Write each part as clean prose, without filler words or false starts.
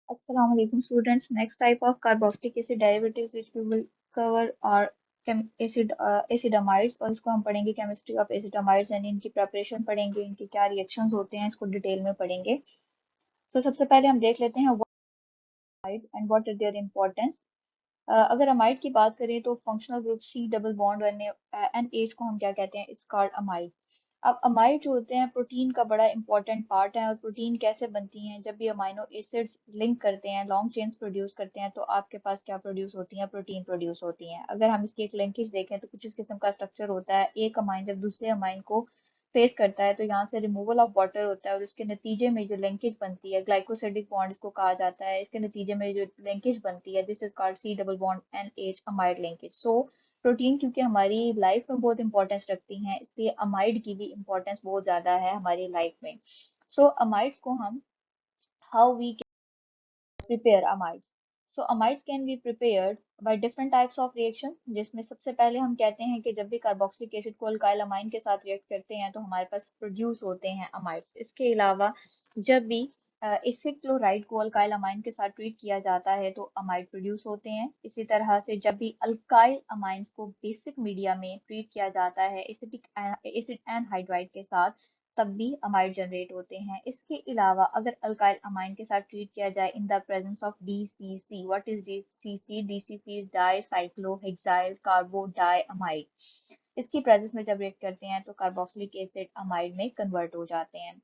Assalamu alaikum students. Next type of carboxylic acid derivatives which we will cover are acidamides और इसको हम पढ़ेंगे chemistry of एसिडामाइड्स and इनकी preparation पढ़ेंगे, इनके क्या रिएक्शंस होते हैं इसको डिटेल में पढ़ेंगे। तो सबसे पहले हम देख लेते हैं what and what are their importance. अगर अमाइड की बात करें तो functional group C double bond N H को हम क्या कहते हैं, इट्स कॉल्ड अमाइड। अब अमाइड जो होते हैं प्रोटीन का बड़ा इंपॉर्टेंट पार्ट है। और प्रोटीन कैसे बनती हैं, जब भी अमाइनो एसिड्स लिंक करते हैं, लॉन्ग चेन्स प्रोड्यूस करते हैं, तो आपके पास क्या प्रोड्यूस होती हैं, प्रोटीन प्रोड्यूस होती हैं। अगर हम इसकी एक लिंकेज देखें तो कुछ इस किस्म का स्ट्रक्चर होता है। एक अमाइन जब दूसरे अमाइन को फेस करता है तो यहाँ से रिमूवल ऑफ वाटर होता है और इसके नतीजे में जो लिंकेज बनती है, ग्लाइकोसिडिक बॉन्ड इसको कहा जाता है, इसके नतीजे में जो लिंकेज बनती है this is called C double bond N H amide linkage. So protein क्योंकि हमारी लाइफ में बहुत इंपॉर्टेंस रखती हैं, इसलिए अमाइड की भी इंपॉर्टेंस बहुत ज्यादा है हमारी लाइफ में। सो अमाइड्स को हम how we prepare amides. So amides can be prepared by different types of reaction, जिसमें सबसे पहले हम कहते हैं कि जब भी कार्बोक्सिलिक एसिड को अल्काइल अमाइन के साथ रिएक्ट करते हैं तो हमारे पास प्रोड्यूस होते हैं अमाइड्स। इसके अलावा जब भी एसिड क्लोराइड को अल्काइल अमाइन के साथ ट्रीट किया जाता है तो अमाइड प्रोड्यूस होते हैं। इसी तरह से जब भी अल्काइल अमाइंस को बेसिक मीडिया में ट्रीट किया जाता है एसिडिक एसिड एनहाइड्राइड के साथ, तब भी अमाइड जनरेट होते हैं। इसके अलावा अगर अल्काइल अमाइन के साथ ट्रीट किया जाए in the presence of DCC, what is DCC? DCC is dicyclohexyl carbo diimide. इसकी प्रेजेंस में जब रिएक्ट करते हैं तो कार्बोक्सिलिक एसिड अमाइड में कन्वर्ट हो जाते हैं।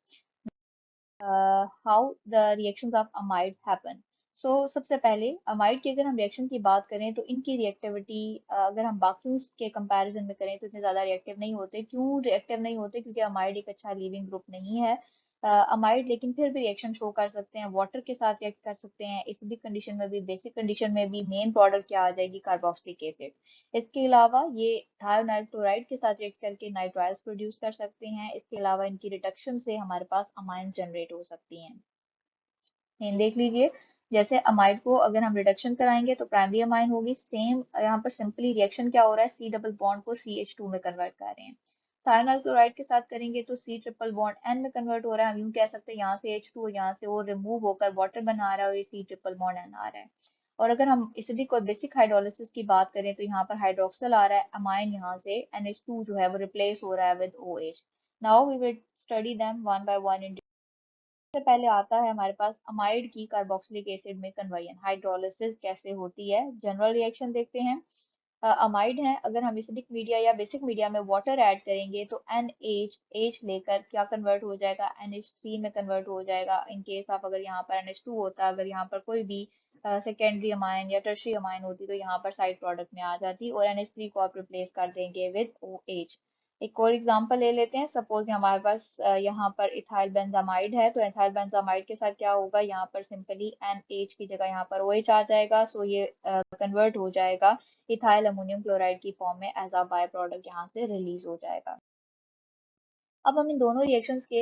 How the reactions of amide happen. So सबसे पहले अमाइड की अगर हम रिएक्शन की बात करें तो इनकी रिएक्टिविटी अगर हम बाकियों के कंपैरिजन में करें तो इतने ज़्यादा रिएक्टिव नहीं होते। क्यों रिएक्टिव नहीं होते? क्योंकि अमाइड एक अच्छा लीविंग ग्रुप नहीं है। अमाइड लेकिन फिर भी रिएक्शन शो कर सकते हैं, वाटर के साथ रिएक्ट कर सकते हैं, एसिडिक कंडीशन में भी, बेसिक कंडीशन में भी। मेन प्रोडक्ट क्या आ जाएगी? Carboxylic acid. इसके अलावा ये थायोनाइल क्लोराइड के साथ रिएक्ट करके नाइट्राइल्स प्रोड्यूस कर सकते हैं। इसके अलावा इनकी रिडक्शन से हमारे पास अमाइंस जनरेट हो सकती हैं। देख लीजिए, जैसे अमाइड को अगर हम रिडक्शन कराएंगे तो प्राइमरी अमाइन होगी सेम। यहाँ पर सिंपली रिएक्शन क्या हो रहा है, सी डबल बॉन्ड को CH2 में कन्वर्ट कर रहे हैं। थायोनाइल क्लोराइड के साथ करेंगे तो सी ट्रिपल बॉन्ड एन में कन्वर्ट हो रहा है। हम यूं कह सकते हैं यहाँ से H2 और यहाँ से वो रिमूव होकर वाटर बना रहा है और ये सी ट्रिपल बॉन्ड एन आ रहा है। और अगर हम एसिडिक और बेसिक हाइड्रोलिसिस की बात करें तो यहाँ पर हाइड्रोक्सिल आ रहा है, अमाइन यहाँ से NH2 जो है वो रिप्लेस हो रहा है with OH। Now we will study them one by one. सबसे पहले आता है हमारे पास अमाइड की कार्बोक्सिलिक एसिड में कन्वर्जन, हाइड्रोलिसिस कैसे होती है। जनरल रिएक्शन देखते हैं। अमाइड है, अगर हम एसिडिक मीडिया या बेसिक मीडिया में वाटर ऐड करेंगे तो NH लेकर क्या कन्वर्ट हो जाएगा, NH3 में कन्वर्ट हो जाएगा। इन केस ऑफ अगर यहाँ पर NH2 होता, अगर यहाँ पर कोई भी सेकेंडरी अमाइन या टर्शियरी अमाइन होती तो यहाँ पर साइड प्रोडक्ट में आ जाती और NH3 को आप रिप्लेस कर देंगे विद OH। एक और एग्जांपल ले लेते हैं। सपोज हमारे पास यहाँ पर इथाइल बेंजामाइड है, तो इथाइल बेंजामाइड के साथ क्या होगा, यहाँ पर सिंपली NH की जगह यहाँ पर OH आ जाएगा। सो ये कन्वर्ट हो जाएगा इथाइल अमोनियम क्लोराइड की फॉर्म में, एज अ बाय प्रोडक्ट यहाँ से रिलीज हो जाएगा। अब हम इन दोनों रिएक्शंस के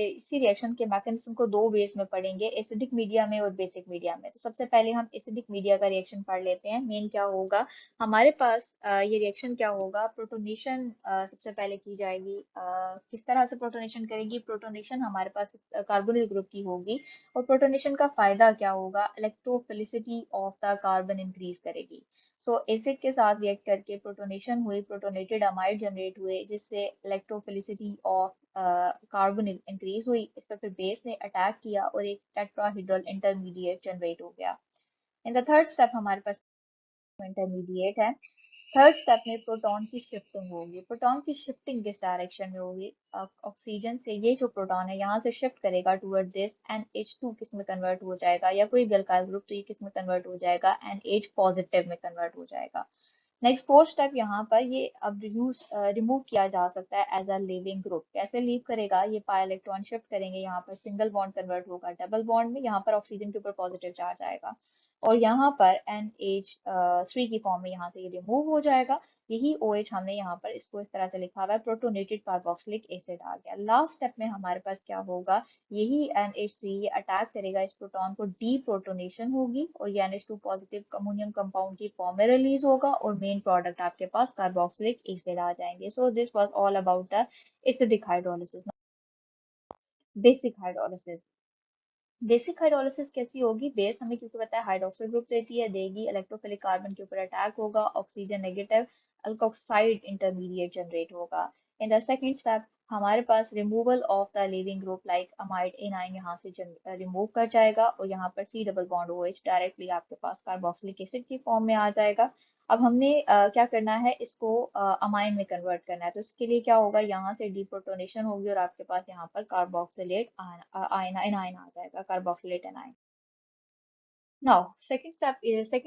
इसी रिएक्शन के मैकेनिज्म को दो वेज में पढ़ेंगे, एसिडिक मीडिया में और बेसिक मीडिया में। तो सबसे पहले हम एसिडिक मीडिया का रिएक्शन पढ़ लेते हैं। मेन क्या होगा हमारे पास, ये रिएक्शन क्या होगा, प्रोटोनेशन सबसे पहले की जाएगी। किस तरह से प्रोटोनेशन करेगी? प्रोटोनेशन हमारे पास कार्बोनिल ग्रुप की होगी। और प्रोटोनेशन का फायदा क्या होगा, electrophilicity of the carbon increase करेगी। सो एसिड के साथ रिएक्ट करके प्रोटोनेशन हुई, प्रोटोनेटेड अमाइड जनरेट हुए, जिससे इलेक्ट्रोफिलिसिटी ऑफ कार्बन इंक्रीज हुई। इस पर फिर बेस ने अटैक किया और एक टेट्राहीड्रल इंटरमीडिएट जनरेट हो गया। इन द थर्ड स्टेप हमारे पास इंटरमीडिएट है। थर्ड स्टेप में प्रोटॉन की शिफ्टिंग होगी। प्रोटॉन की शिफ्टिंग किस डायरेक्शन में होगी, ऑक्सीजन से ये जो प्रोटॉन है यहाँ से शिफ्ट करेगा टूवर्ड दिस, NH2 किस में कन्वर्ट हो जाएगा, या कोई भी अल्काइल ग्रुप तो ये किस में कन्वर्ट हो जाएगा, NH पॉजिटिव में कन्वर्ट हो जाएगा। नेक्स्ट फोर्थ स्टेप यहाँ पर ये अब रिमूव किया जा सकता है एज अ लीविंग ग्रुप। कैसे लीव करेगा, ये पाई इलेक्ट्रॉन शिफ्ट करेंगे, यहाँ पर सिंगल बॉन्ड कन्वर्ट होगा डबल बॉन्ड में, यहाँ पर ऑक्सीजन के ऊपर पॉजिटिव चार्ज आएगा और यहाँ पर NH3 की फॉर्म में यहाँ से ये रिमूव हो जाएगा। यही OH हमने यहाँ पर इसको इस तरह से लिखा हुआ है, प्रोटोनेटेड कार्बोक्सिलिक एसिड आ गया। लास्ट स्टेप में हमारे पास क्या होगा, यही NH3 ये अटैक करेगा इस प्रोटॉन को, डी प्रोटोनेशन होगी और ये NH2 पॉजिटिव अमोनियम कंपाउंड की फॉर्म में रिलीज होगा और मेन प्रोडक्ट आपके पास कार्बोक्सिलिक एसिड आ जाएंगे। So this was all about the acidic hydrolysis. Basic hydrolysis, basic hydrolysis कैसी होगी? बेस हमें क्योंकि पता है हाइड्रोक्सिल ग्रुप देती है, देगी, इलेक्ट्रोफिलिक कार्बन के ऊपर अटैक होगा, oxygen negative alkoxide intermediate generate होगा। इन द सेकंड स्टेप हमारे पास removal of the leaving group like amide anion यहाँ से रिमूव कर जाएगा और यहाँ पर C double bond OH directly आपके पास कार्बोक्सिलिक एसिड की फॉर्म में आ जाएगा। अब हमने क्या करना है, इसको अमाइन में कन्वर्ट करना है, तो इसके लिए क्या होगा, यहाँ से डीप्रोटोनेशन होगी और आपके पास यहाँ पर कार्बोक्सिलेट आयन एनाइन आ जाएगा, carboxylate A9. Now, second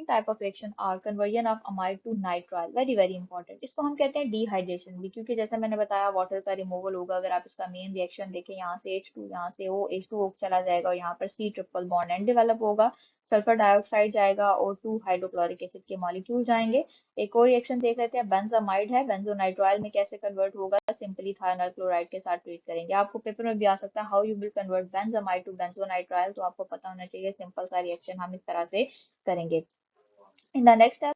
type of reaction are conversion of amide to nitrile. Very important. इसको हम कहते हैं डिहाइड्रेशन भी, क्योंकि जैसे मैंने बताया वाटर का रिमूवल होगा। अगर आप इसका मेन रिएक्शन देखें, यहाँ से H2, यहाँ से O, H2O चला जाएगा और यहाँ पर C triple bond and develop होगा, सल्फर डाइऑक्साइड जाएगा और 2 हाइड्रोक्लोरिक एसिड के मॉलिक्यूल जाएंगे। एक और रिएक्शन देख लेते हैं, बेंजामाइड है, बेंजोनाइट्राइल में कैसे कन्वर्ट होगा, सिंपली थायनल क्लोराइड के साथ ट्रीट करेंगे। आपको पेपर में भी आ सकता है how you will convert benzamide to benzonitrile, तो आपको पता होना चाहिए, सिंपल सा रिएक्शन हम इस तरह से करेंगे। इन द नेक्स्ट स्टेप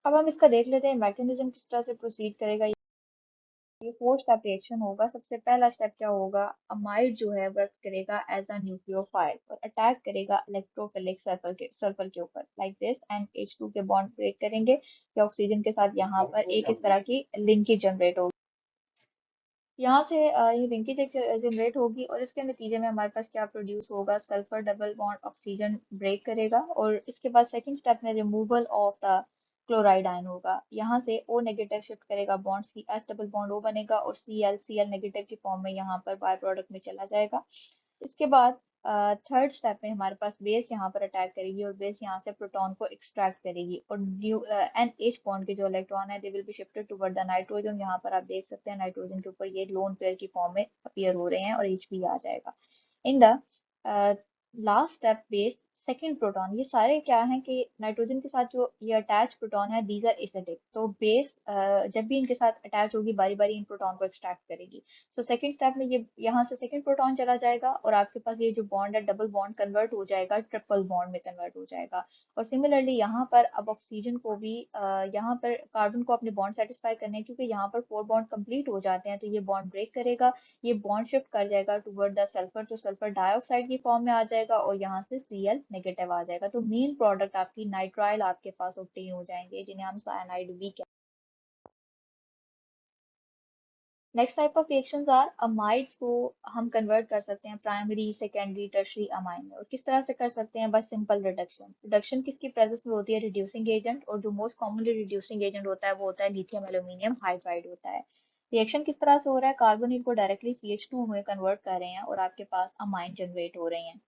अब हम इसका देख लेते हैं मैकेनिज्म किस तरह से प्रोसीड करेगा। ये 4 स्टेप रिएक्शन होगा। सबसे पहला स्टेप क्या होगा, अमाइड जो है वर्क करेगा एज अ न्यूक्लियोफाइल और अटैक करेगा इलेक्ट्रोफिलिक सल्फर के ऊपर लाइक दिस, एंड H2 के बॉन्ड ब्रेक करेंगे कि ऑक्सीजन के साथ यहाँ पर एक इस तरह की लिंकेज जनरेट होगी। यहाँ से ये लिंकेज जनरेट होगी और इसके नतीजे में हमारे पास क्या प्रोड्यूस होगा, sulphur double bond oxygen break करेगा और इसके बाद सेकंड स्टेप में removal of the chloride ion होगा। यहाँ से O नेगेटिव शिफ्ट करेगा bond, C S double bond O बनेगा और Cl नेगेटिव की फॉर्म में यहाँ पर बाय प्रोडक्ट में चला जाएगा। इसके बाद थर्ड स्टेप में हमारे पास बेस यहाँ पर अटैक करेगी और बेस यहाँ से प्रोटॉन को एक्सट्रैक्ट करेगी और न्यू NH बॉन्ड के जो इलेक्ट्रॉन है they will be shifted toward the nitrogen. यहाँ पर आप देख सकते हैं नाइट्रोजन के ऊपर ये लोन पेयर की फॉर्म में अपीयर हो रहे हैं और H भी आ जाएगा। In the last step base second proton, ये सारे क्या हैं कि नाइट्रोजन के साथ जो ये अटैच प्रोटॉन है दीज आर एसिडिक, तो बेस जब भी इनके साथ अटैच होगी बारी बारी इन प्रोटॉन को एक्सट्रैक्ट करेगी। सो सेकंड स्टेप में ये यहाँ से सेकंड प्रोटॉन चला जाएगा और आपके पास ये जो बॉन्ड है डबल बॉन्ड कन्वर्ट हो जाएगा, ट्रिपल बॉन्ड में कन्वर्ट हो जाएगा। और सिमिलरली यहाँ पर अब ऑक्सीजन को भी यहाँ पर कार्बन को अपने बॉन्ड सेटिस्फाई करने, क्योंकि यहाँ पर 4 बॉन्ड कंप्लीट हो जाते हैं, तो ये बॉन्ड ब्रेक करेगा, ये बॉन्ड शिफ्ट कर जाएगा टुवर्ड द सल्फर, तो सल्फर डाइऑक्साइड की फॉर्म में आ जाएगा और यहाँ से Cl नेगेटिव आ जाएगा। तो मेन प्रोडक्ट आपकी नाइट्राइल आपके पास ऑब्टेन हो जाएंगे, जिन्हें हम साइनाइड भी कहते हैं। Next type of reactions are amides को हम कन्वर्ट कर सकते हैं प्राइमरी सेकेंडरी टर्शरी अमाइन में, और किस तरह से कर सकते हैं, बस सिंपल रिडक्शन। रिडक्शन किसकी प्रेजेंस में होती है, रिड्यूसिंग एजेंट, और जो मोस्ट कॉमनली रिड्यूसिंग एजेंट होता है वो होता है लिथियम एल्यूमिनियम हाइड्राइड होता है। रिएक्शन किस तरह से हो रहा है, कार्बोनिल को डायरेक्टली CH2 में कन्वर्ट कर रहे हैं और आपके पास अमाइन जनरेट हो रहे हैं।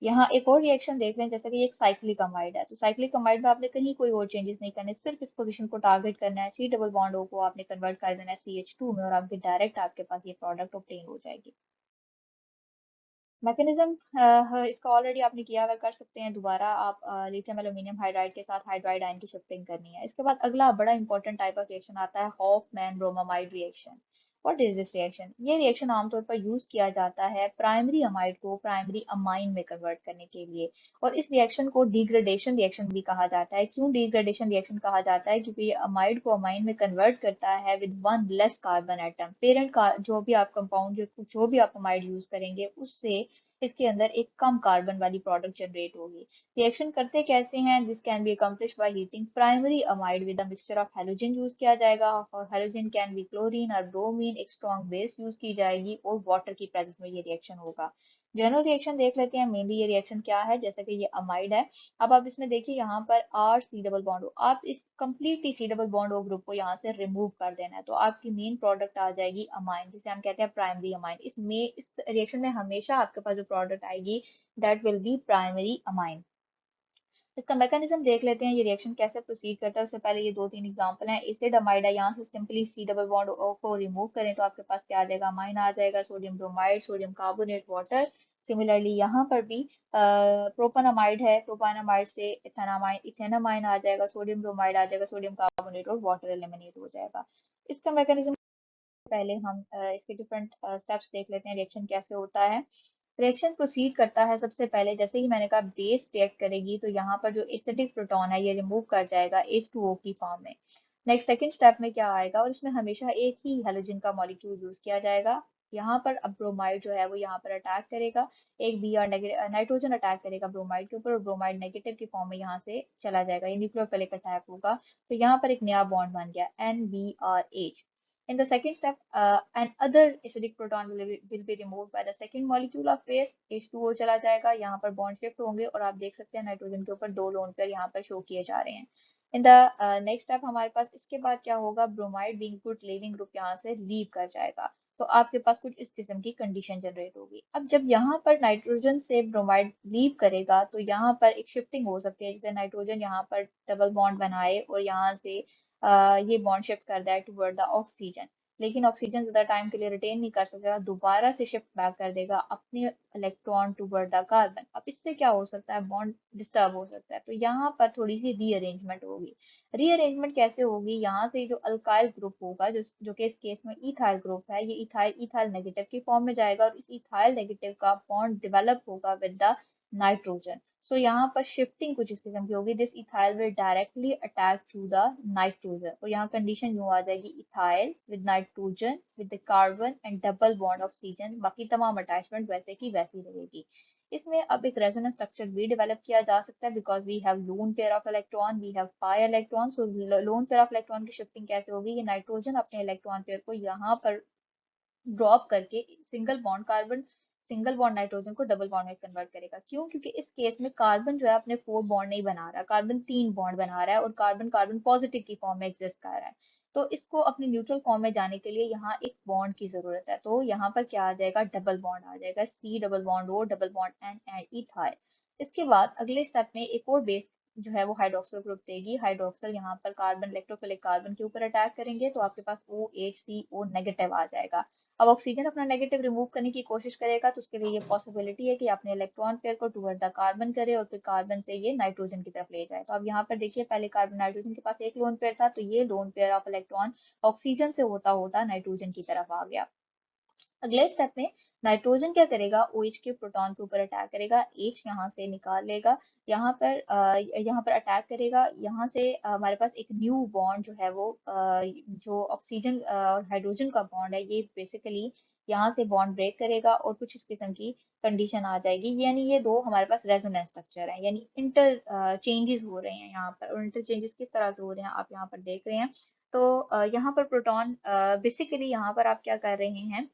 यहाँ एक और रिएक्शन देख लें, जैसे कि एक साइक्लिक अमाइड है, तो साइक्लिक अमाइड में आपने कहीं कोई और चेंजेस नहीं करने, सिर्फ इस पोजीशन को टारगेट करना है, C डबल बॉन्ड O को आपने कन्वर्ट कर देना है CH2 में और आपके डायरेक्ट आपके पास ये प्रोडक्ट ऑब्टेन हो जाएगी। मैकेनिज्म इसका ऑलरेडी आपने किया हुआ, कर सकते हैं दोबारा आप। लिथियम एल्यूमिनियम हाइड्राइड के साथ हाइड्राइड आयन की शिफ्टिंग करनी है। इसके बाद अगला बड़ा इंपॉर्टेंट टाइप ऑफ रिएक्शन आता है Hofmann bromamide reaction. What is this reaction, ये रिएक्शन आमतौर पर यूज किया जाता है प्राइमरी अमाइड को प्राइमरी अमाइन में कन्वर्ट करने के लिए, और इस रिएक्शन को डिग्रेडेशन रिएक्शन भी कहा जाता है। क्यों डिग्रेडेशन रिएक्शन कहा जाता है, क्योंकि ये अमाइड को अमाइन में कन्वर्ट करता है with one less carbon atom. Parent का जो भी आप कंपाउंड जो भी आप अमाइड यूज करेंगे उससे इसके अंदर एक कम कार्बन वाली प्रोडक्ट जनरेट होगी। रिएक्शन करते कैसे हैं, this can be accomplish by heating primary amide with a mixture of halogen use किया जाएगा, और हैलोजन कैन बी क्लोरीन और ब्रोमीन, एक स्ट्रॉन्ग बेस यूज की जाएगी और वाटर की प्रेजेंस में ये रिएक्शन होगा। जनरल रिएक्शन देख लेते हैं, मेनली ये रिएक्शन क्या है, जैसे कि ये अमाइड है। अब आप इसमें देखिए यहाँ पर R C double bond O, आप इस completely C double bond O group को यहाँ से रिमूव कर देना है, तो आपकी मेन प्रोडक्ट आ जाएगी अमाइन, जिसे हम कहते हैं प्राइमरी अमाइन। इस रिएक्शन में हमेशा आपके पास जो प्रोडक्ट आएगी that will be primary amine. इसका मैकेनिज्म देख लेते हैं, ये रिएक्शन कैसे प्रोसीड करता है। उससे पहले ये 2-3 एग्जांपल हैं। एसिड अमाइड है, यहाँ से simply C double bond O को रिमूव करें तो आपके पास क्या आ जाएगा, अमाइन आ जाएगा, sodium bromide, sodium carbonate, water. Similarly यहाँ पर भी प्रोपानामाइड है, प्रोपानामाइड से इथेनामाइन आ जाएगा, सोडियम ब्रोमाइड आ जाएगा, सोडियम कार्बोनेट और वाटर एलिमिनेट हो जाएगा। इसका मैकेनिज्म पहले हम इसके डिफरेंट स्टेप्स देख लेते हैं, रिएक्शन कैसे होता है। रिएक्शन प्रोसीड करता है, सबसे पहले जैसे ही मैंने कहा बेस रिएक्ट करेगी तो यहाँ पर जो एसिडिक प्रोटॉन है ये रिमूव कर जाएगा H2O की फॉर्म में। नेक्स्ट सेकंड स्टेप में क्या आएगा, और इसमें हमेशा एक ही हैलोजन का मॉलिक्यूल यूज किया जाएगा, यहाँ पर अब ब्रोमाइड जो है वो यहाँ पर अटैक करेगा, एक Br नेगेटिव नाइट्रोजन अटैक करेगा ब्रोमाइड के ऊपर, और ब्रोमाइड नेगेटिव की फॉर्म में यहाँ से चला जाएगा, ये न्यूक्लियोफिलिक अटैक होगा। तो यहाँ पर एक नया बॉन्ड बन गया NBRH। In the second step, an other acidic proton will be removed by the second molecule of base, H2O चला जाएगा, यहाँ पर बॉन्ड शिफ्ट होंगे, और आप देख सकते हैं नाइट्रोजन के ऊपर 2 लोन पेयर यहाँ पर शो किए जा रहे हैं। इन द नेक्स्ट स्टेप हमारे पास इसके बाद क्या होगा, bromide being good leaving group यहाँ से लीव कर जाएगा। तो आपके पास कुछ इस किस्म की कंडीशन जनरेट होगी। अब जब यहाँ पर नाइट्रोजन से ब्रोमाइड लीव करेगा तो यहाँ पर एक शिफ्टिंग हो सकती है, जैसे नाइट्रोजन यहाँ पर डबल बॉन्ड बनाए और यहाँ से ये बॉन्ड शिफ्ट कर जाए टुवर्ड द ऑक्सीजन, लेकिन ऑक्सीजन ज्यादा टाइम के लिए रिटेन नहीं कर सकेगा, दोबारा से शिफ्ट बैक कर देगा अपने इलेक्ट्रॉन टुवर्ड द कार्बन। अब इससे क्या हो सकता है, बॉन्ड डिस्टर्ब हो सकता है, तो यहाँ पर थोड़ी सी रीअरेंजमेंट होगी। रीअरेंजमेंट कैसे होगी, यहाँ से जो अल्काइल ग्रुप होगा, जो कि इस केस में इथाइल ग्रुप है, ये इथाइल इथाइल नेगेटिव की फॉर्म में जाएगा, और इस इथाइल नेगेटिव का बॉन्ड डेवलप होगा विद द नाइट्रोजन। सो यहाँ पर शिफ्टिंग कुछ इस किस्म की होगी, this ethyl will directly attack to the nitrogen, और यहाँ कंडीशन यूं आ जाएगी, ethyl with nitrogen with the carbon and double bond oxygen, बाकी तमाम अटैचमेंट वैसे की वैसी रहेगी। इसमें अब एक रेजोनेंस स्ट्रक्चर भी डेवलप किया जा सकता है, because we have lone pair of electron, we have pi electron. So lone pair of electron की शिफ्टिंग कैसे होगी, ये नाइट्रोजन अपने इलेक्ट्रॉन पेयर को यहाँ पर ड्रॉप करके सिंगल बॉन्ड नाइट्रोजन को डबल बॉन्ड में कन्वर्ट करेगा। क्यों? क्योंकि इस केस में कार्बन जो है अपने 4 बॉन्ड नहीं बना रहा, कार्बन 3 बॉन्ड बना रहा है, और कार्बन कार्बन पॉजिटिव की फॉर्म में एग्जिस्ट कर रहा है। तो इसको अपने न्यूट्रल फॉर्म में जाने के लिए यहाँ एक बॉन्ड की जरूरत है, तो यहाँ पर क्या आ जाएगा, डबल बॉन्ड आ जाएगा, C double bond O double bond N and ethyl. इसके बाद अगले स्टेप में एक और बेस जो है वो हाइड्रोक्सिल ग्रुप देगी, हाइड्रोक्सिल यहाँ पर कार्बन इलेक्ट्रोफिलिक कार्बन के ऊपर अटैक करेंगे, तो आपके पास OHCO नेगेटिव आ जाएगा। अब ऑक्सीजन अपना नेगेटिव रिमूव करने की कोशिश करेगा, तो उसके लिए ये पॉसिबिलिटी है कि अपने इलेक्ट्रॉन पेयर को टुवर्ड द कार्बन करे, और फिर कार्बन से ये नाइट्रोजन की तरफ ले जाए। तो अब यहाँ पर देखिए, पहले कार्बन नाइट्रोजन के पास एक लोन पेयर था, तो ये loan pair of electron oxygen से होता होता नाइट्रोजन की तरफ आ गया। अगले स्टेप में नाइट्रोजन क्या करेगा, OH के प्रोटॉन के ऊपर अटैक करेगा, H यहाँ से निकाल लेगा, यहाँ पर अटैक करेगा, यहाँ से हमारे पास एक न्यू बॉन्ड जो है वो जो ऑक्सीजन और हाइड्रोजन का बॉन्ड है, ये बेसिकली यहाँ से बॉन्ड ब्रेक करेगा, और कुछ इस किस्म की कंडीशन आ जाएगी, यानी ये दो हमारे पास रेजोनेंस स्ट्रक्चर है, यानी इंटर चेंजेस हो रहे हैं यहाँ पर। और इंटर चेंजेस किस तरह से हो रहे हैं आप यहाँ पर देख रहे हैं। तो यहाँ पर प्रोटॉन बेसिकली यहाँ पर आप क्या कर रहे हैं,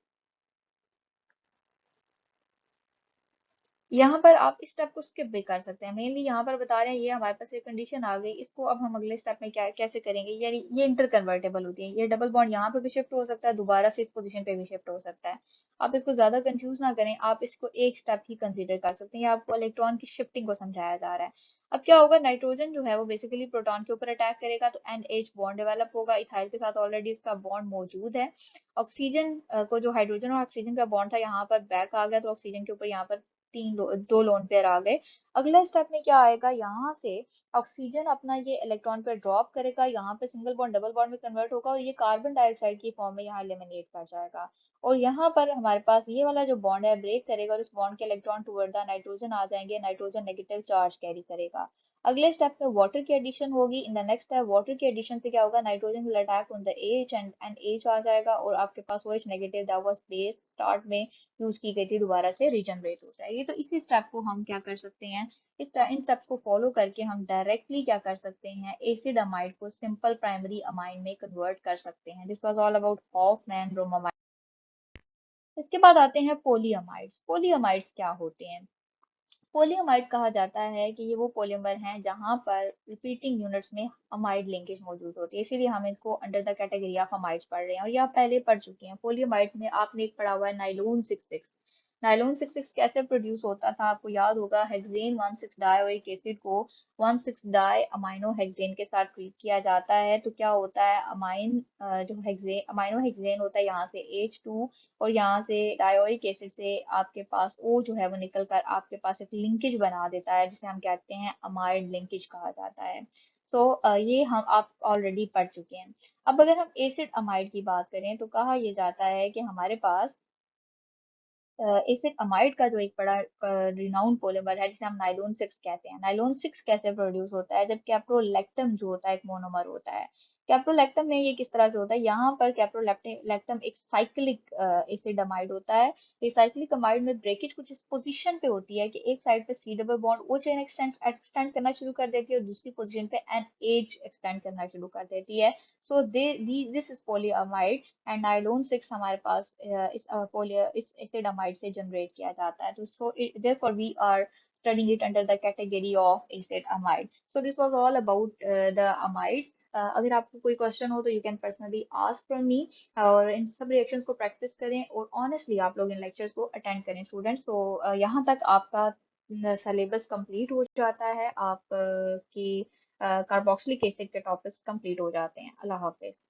यहाँ पर आप इस स्टेप को स्किप भी कर सकते हैं, मेनली यहाँ पर बता रहे हैं ये हमारे पास एक कंडीशन आ गई, इसको अब हम अगले स्टेप में क्या कैसे करेंगे, यानी ये इंटर कन्वर्टेबल होती है, ये डबल बॉन्ड यहाँ पे भी शिफ्ट हो सकता है, दोबारा से इस पोजीशन पे भी शिफ्ट हो सकता है। आप इसको ज्यादा कंफ्यूज ना करें, आप इसको एक स्टेप ही कंसीडर कर सकते हैं, आपको इलेक्ट्रॉन की शिफ्टिंग को समझाया जा रहा है। अब क्या होगा, नाइट्रोजन जो है वो बेसिकली प्रोटॉन के ऊपर अटैक करेगा, तो NH बॉन्ड डेवलप होगा, इथाइल के साथ ऑलरेडी इसका बॉन्ड मौजूद है। ऑक्सीजन को जो हाइड्रोजन और ऑक्सीजन का बॉन्ड था यहाँ पर बैक आ गया, तो ऑक्सीजन के ऊपर यहाँ पर 2 लोन पेयर आ गए। अगला स्टेप में क्या आएगा, यहाँ से ऑक्सीजन अपना ये इलेक्ट्रॉन पेयर ड्रॉप करेगा, यहाँ पे सिंगल बॉन्ड डबल बॉन्ड में कन्वर्ट होगा, और ये कार्बन डाइऑक्साइड की फॉर्म में यहाँ एलिमिनेट कर जाएगा, और यहाँ पर हमारे पास ये वाला जो बॉन्ड है ब्रेक करेगा, और इस बॉन्ड के इलेक्ट्रॉन टुवर्ड द नाइट्रोजन आ जाएंगे, नाइट्रोजन नेगेटिव चार्ज कैरी करेगा। अगले स्टेप में वाटर की एडिशन होगी, in the next step water की एडिशन से क्या होगा, nitrogen will attack on the H and H आ जाएगा, और आपके पास वो OH negative that was base start में यूज की गई थी, दोबारा से रीजनरेट हो जाएगी। तो इसी स्टेप को हम क्या कर सकते हैं, इन स्टेप्स को फॉलो करके हम डायरेक्टली क्या कर सकते हैं, एसिड अमाइड को सिंपल प्राइमरी अमाइन में कन्वर्ट कर सकते हैं। This was all about Hofmann bromamide. इसके बाद आते हैं पोलीअमाइड्स। पोलीअमाइड्स क्या होते हैं, पोलीअमाइड्स कहा जाता है कि ये वो पॉलीमर हैं जहां पर रिपीटिंग यूनिट्स में अमाइड लिंकेज मौजूद होती है, इसीलिए हम इसको under the category of amides पढ़ रहे हैं, और ये आप पहले पढ़ चुके हैं। पोलीअमाइड्स में आपने एक पढ़ा हुआ है नाइलोन 66। नाइलोन 66 कैसे प्रोड्यूस होता था, आपको याद होगा, हेक्सेन 16 डायोइक एसिड को 16 डाई अमाइनो हेक्सेन के साथ ट्रीट किया जाता है, तो क्या होता है, जो हेक्सेन अमाइनो हेक्सेन होता है, यहाँ से H2, और यहाँ से डायोइक एसिड से आपके पास O जो है वो निकल कर आपके पास एक लिंकेज बना देता है, जिसे हम कहते हैं अमाइड लिंकेज कहा जाता है। ये हम आप ऑलरेडी पढ़ चुके हैं। अब अगर हम एसिड अमाइड की बात करें, तो कहा यह जाता है कि हमारे पास एसिड अमाइड का जो एक बड़ा रिनाउंड पॉलीमर है, जिसे हम नाइलोन 6 कहते हैं। नाइलोन 6 कैसे प्रोड्यूस होता है, जबकि प्रोलैक्टम जो होता है एक मोनोमर होता है। कैप्रोलैक्टम में ये किस तरह से होता है, यहाँ पर कैप्रोलैक्टम एक साइक्लिक एसिड अमाइड होता है। ये साइक्लिक अमाइड में ब्रेकेज कुछ इस पोजीशन पे होती है कि एक साइड पे C double bond O chain extend extend करना शुरू कर देती है, और दूसरी पोजीशन पे एन एच एक्सटेंड करना शुरू कर देती है। So they this is polyamide, and nylon 6 हमारे पास इस एसिड अमाइड से जनरेट किया जाता है। तो so therefore we are studying it under the category of acid amide. So this was all about the amides. अगर आपको कोई क्वेश्चन हो तो you can personally ask from me, और इन सब रिएक्शंस को प्रैक्टिस करें, और ऑनेस्टली आप लोग इन लेक्चर्स को अटेंड करें स्टूडेंट्स। तो यहाँ तक आपका सिलेबस कंप्लीट हो जाता है, आप की कार्बोक्सिलिक एसिड के टॉपिक्स कंप्लीट हो जाते हैं। अल्लाह हाफिज।